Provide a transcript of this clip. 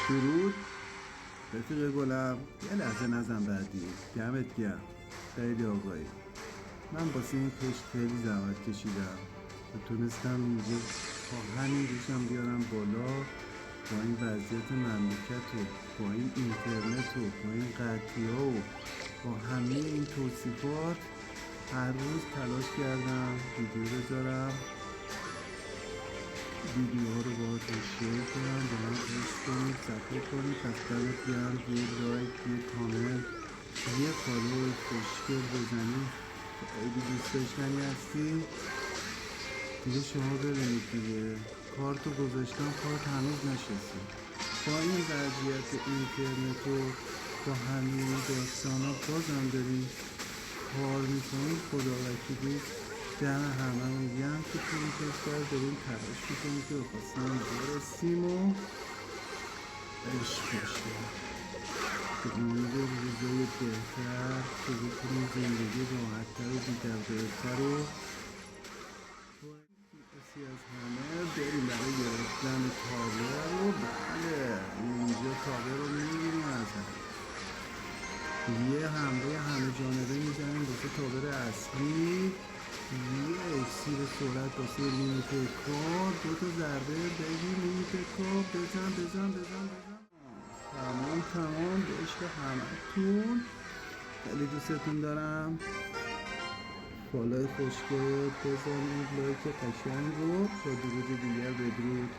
درود رفیق گلم، یه لحظه نزن بعدی. دمت گرم، خیلی آقایی. من واسه این پشت خیلی زحمت کشیدم و تونستم اینجا با همین ریشم بیارم بالا. با این وضعیت مملکت و با این اینترنت و با این قطعی ها و با همه این توصیفات هر روز تلاش کردم ویدیو بذارم، ویدیوها رو باهاتون شیر کنم، با هم عشق کنید، سپورت کنید. پس دمت گرم. یه لایک، یه کامنت، یه فالو خوشگل بزنید. خیلی دوست داشتنی هستی دیگه. شما ببینید دیگه، کارتو گذاشتم، کارت هنوز نشسته. با این وضعیت اینترنت و با همین داستان ها بازم داریم کار میکنیم. خدا وکیلی دم همه میگم که تو این کشور داریم تلاش میکنیم که بخواستم برسیم و عشق باشیم به امید روزای بهتر که بکنیم زندگی راحتتر و بی‌دغدغه‌تر و کسی از همه بریم برای گرفتن تابلو. و بله، اینجا تابلو رو میگیریم از یه حمله همه جانبه میزنیم واسه تابر اصلی. یه اکسیر سرعت واسه لیمیت کار، 2 ضربه بگیر لیمیت کار، بزن. تمام به عشق همتون. خیلی دوستتون دارم. فالای خوشگل بزنید، لایک قشنگ رو. تا درود دیگر بدرود.